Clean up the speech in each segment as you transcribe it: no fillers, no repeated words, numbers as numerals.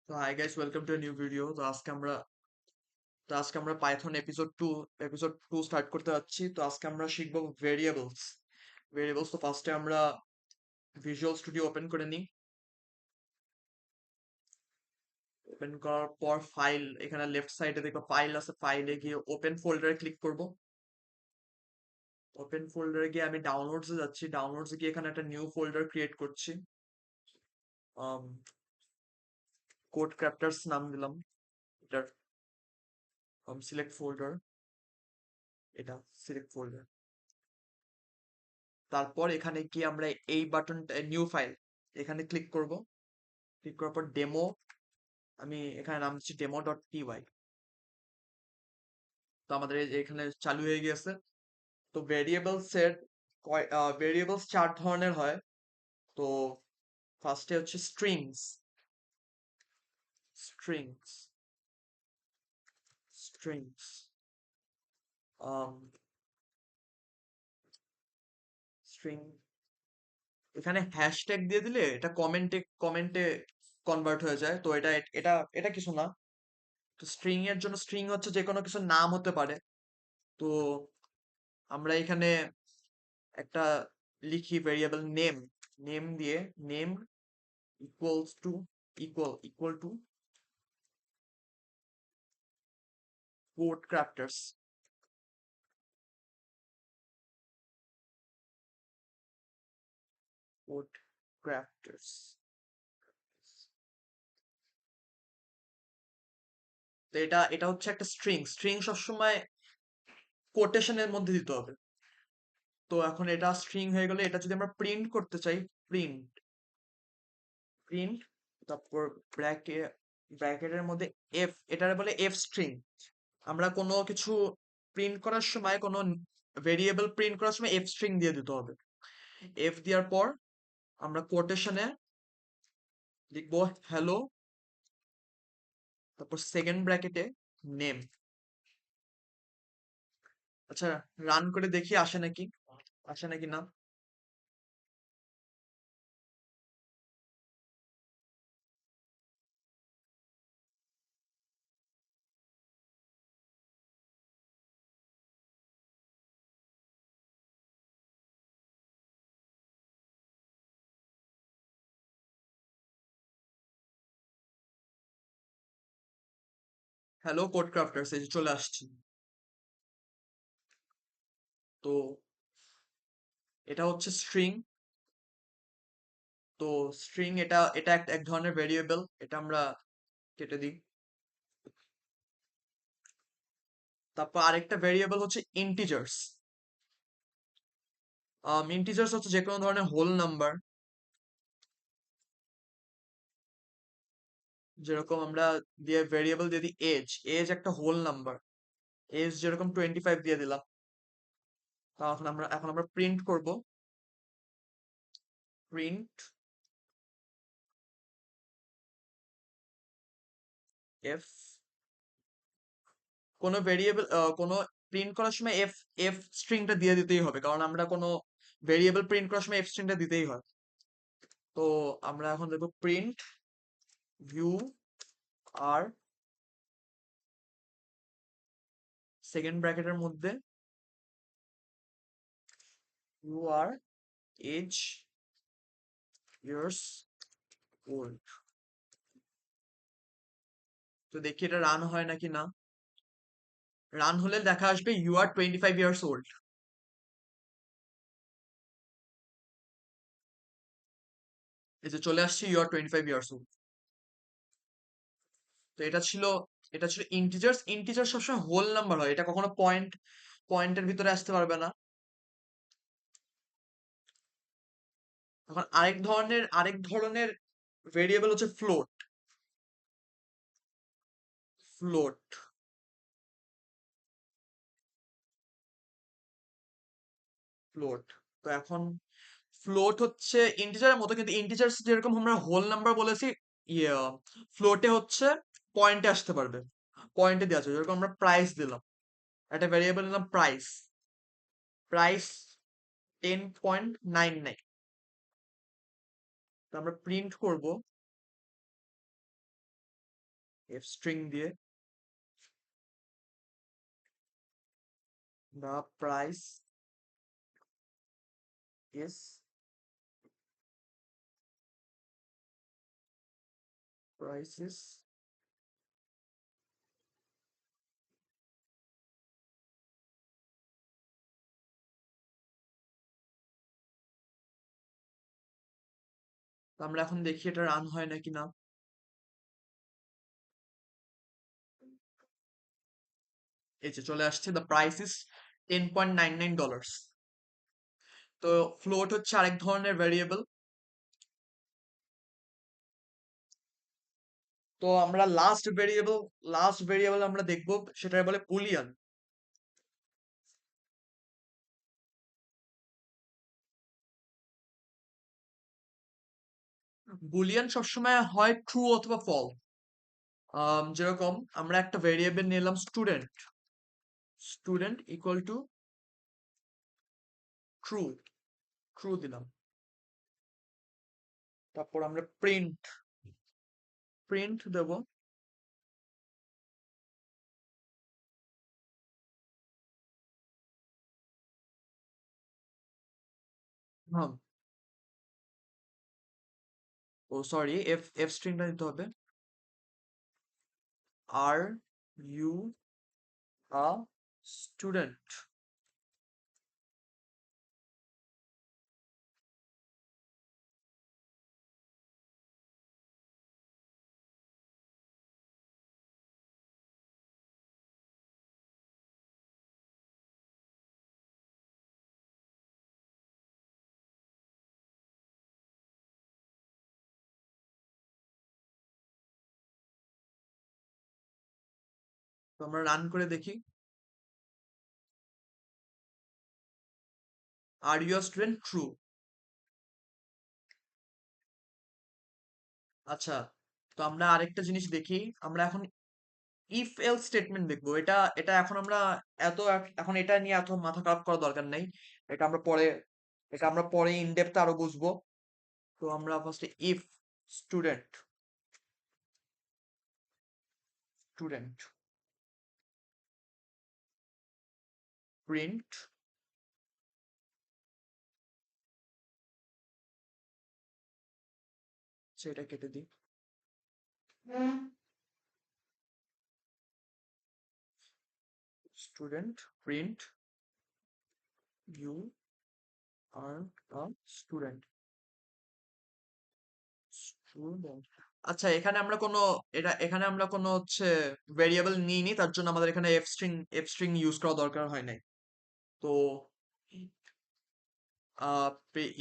তো hi guys, welcome to new video. তো আজকে আমরা পাইথন এপিসোড টু স্টার্ট করতে যাচ্ছি। তো আজকে আমরা শিখবো ভেরিয়েবলস। তো ফার্স্টে আমরা ভিজুয়াল স্টুডিও ওপেন করে নিই। ওপেন করার পর ফাইল, এখানে লেফট সাইডে দেখো ফাইল আছে, ফাইলে গিয়ে ওপেন ফোল্ডারে ক্লিক করব। ওপেন ফোল্ডারে গিয়ে আমি ডাউনলোডসে যাচ্ছি। ডাউনলোডসে গিয়ে এখানে একটা নিউ ফোল্ডার ক্রিয়েট করছি। কোড ক্রাফটার্স নাম দিলাম এটার। সিলেক্ট ফোল্ডার, এটা সিলেক্ট ফোল্ডার। তারপর এখানে গিয়ে আমরা এই বাটনটা, নিউ ফাইল, এখানে ক্লিক করব। ক্লিক করার পর ডেমো, আমি এখানে নাম দিচ্ছি demo.py। তো আমাদের এই যে এখানে চালু হয়ে গিয়েছে। তো ভেরিয়েবলস চার ধরনের হয়। তো ফার্স্টে হচ্ছে স্ট্রিংস স্ট্রিংস স্ট্রিং, এখানে হ্যাশট্যাগ দিয়ে দিলে এটা কমেন্টে কনভার্ট হয়ে যায়। তো এটা এটা এটা কিছু না। তো স্ট্রিং এর জন্য স্ট্রিং হচ্ছে যে কোনো কিছু নাম হতে পারে। তো আমরা এখানে একটা লিখি ভেরিয়েবল নেম দিয়ে, name equals to equal to code crafters. Code crafters, তো এটা হচ্ছে একটা স্ট্রিং সবসময় কোটেশনের মধ্যে দিতে হবে। তো এখন এটা স্ট্রিং হয়ে গেলে, এটা যদি আমরা প্রিন্ট করতে চাই, প্রিন্ট প্রিন্ট তারপর ব্র্যাকেটের মধ্যে এফ, এটারে বলে এফ স্ট্রিং। আমরা কোনো কিছু প্রিন্ট করার সময়, কোনো ভেরিয়েবল প্রিন্ট করার সময় এফ স্ট্রিং দিয়ে দিতে হবে। এফ দেওয়ার পর আমরা কোটেশনে লিখবো হ্যালো, তারপর সেকেন্ড ব্র্যাকেটে নেম। আচ্ছা, রান করে দেখি আসে নাকি না। হ্যালো কোড ক্রাফটার্স, এই যে চলে আসছি। তো এটা হচ্ছে স্ট্রিং। তো স্ট্রিং, এটা এটা এক ধরনের ভেরিয়েবল, এটা আমরা কেটে দিই। তারপর আরেকটা ভেরিয়েবল হচ্ছে ইন্টিজার্স। ইন্টিজার্স হচ্ছে যে কোনো ধরনের হোল নাম্বার। যেরকম আমরা দিয়ে ভেরিয়েবল দিয়ে দিই এজ, এজ একটা হোল নাম্বার। এজ যেরকম 25 দিয়ে দিলাম। তা এখন আমরা প্রিন্ট করব। প্রিন্ট এফ, কোনো ভেরিয়েবল, কোনো প্রিন্ট করার সময় এফ এফ স্ট্রিংটা দিয়ে দিতেই হবে, কারণ আমরা কোনো ভেরিয়েবল প্রিন্ট করার সময় এফ স্ট্রিংটা দিতেই হয়। তো আমরা এখন দেখবো প্রিন্ট ভিউ আর সেকেন্ড ব্র্যাকেটের মধ্যে you are age years old. তো দেখি এটা রান হয় নাকি না। রান হলে দেখা আসবে ইউ আর 25 ইয়ার্স ওল্ড। এই যে চলে আসছে ইউ আর 25 ইয়ার্স ওল্ড। তো এটা ছিল ইন্টিজার্স। ইন্টিজার সবসময় হোল নাম্বার হয়, এটা কখনো পয়েন্টের ভিতরে আসতে পারবে না। এখন আরেক ধরনের ভেরিয়েবল হচ্ছে ফ্লোট। ফ্লোট তো এখন ফ্লোট হচ্ছে ইন্টিজারের মতো, কিন্তু ইন্টিজার যেরকম আমরা হোল নাম্বার বলেছি, ইয়ে ফ্লোটে হচ্ছে পয়েন্টে আসতে পারবে। পয়েন্টে দেওয়া আছে, যেরকম আমরা প্রাইস দিলাম, একটা ভেরিয়েবল নিলাম প্রাইস। প্রাইস 10.99। তো আমরা প্রিন্ট করব f string দিয়ে the price is prices তো আমরা এখন দেখি এটা রান হয় নাকি না। এই যে চলে আসছে দ্য প্রাইস ইস $10.99। তো ফ্লোট হচ্ছে আরেক ধরনের ভ্যারিয়েবল। তো আমরা লাস্ট ভেরিয়েবল আমরা দেখবো, সেটা বলে বুলিয়ান। বুলিয়ান সবসময় হয় ট্রু অথবা ফল। যেরকম আমরা একটা ভেরিয়েবল নিলাম student, student equal to true, true দিলাম। তারপর আমরা প্রিন্ট প্রিন্ট দেব হ্যাঁ, ও সরি, এফ এফ স্ট্রিংটা দিতে হবে আর ইউ আ স্টুডেন্ট। তো আমরা রান করে দেখি, আর ইউ স্টুডেন্ট ট্রু। আচ্ছা, তো আমরা আরেকটা জিনিস দেখি। আমরা এখন ইফ এলস স্টেটমেন্ট দেখবো। এটা এটা এখন আমরা এখন এটা নিয়ে এত মাথা খারাপ করার দরকার নেই। এটা আমরা পরে এটা আমরা পরে ইন ডেপথ আরো বুঝবো। তো আমরা ফার্স্টে ইফ স্টুডেন্ট স্টুডেন্ট প্রিন্ট সেটা কেটে দিই। Student print you are a student, student. আচ্ছা, এখানে আমরা কোনো হচ্ছে ভেরিয়েবল নিইনি, তার জন্য আমাদের এখানে এফ স্ট্রিং ইউজ করা দরকার হয় নাই। তো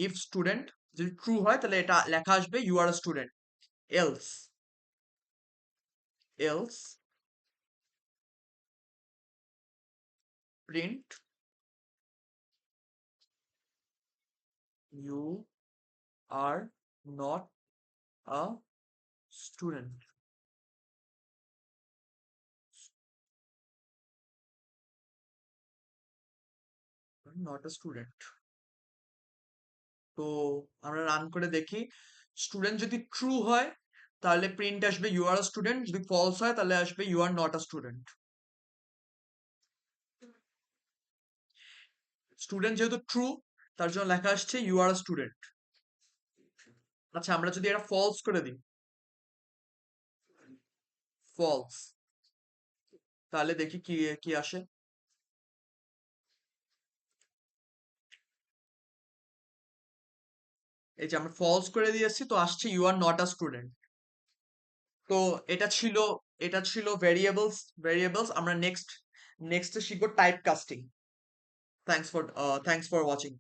ইফ স্টুডেন্ট যদি ট্রু হয় তাহলে এটা লেখা আসবে you are student. Else else print you are not a student, not a student. তো আমরা রান করে দেখি, স্টুডেন্ট যদি ট্রু হয় তাহলে প্রিন্ট আসবে ইউ আর স্টুডেন্ট, যদি ফলস হয় তাহলে আসবে you are not a student. Student যেহেতু ট্রু, তার জন্য লেখা আসছে ইউ আর স্টুডেন্ট। আচ্ছা, আমরা যদি এটা ফলস করে দিই, ফলস, তাহলে দেখি কি কি আসে। এই যে আমরা ফলস করে দিয়েছি, তো আসছে you are not a student. তো এটা ছিল এটা ছিল ভেরিয়েবলস। আমরা নেক্সট শিখবো type casting. Thanks for watching.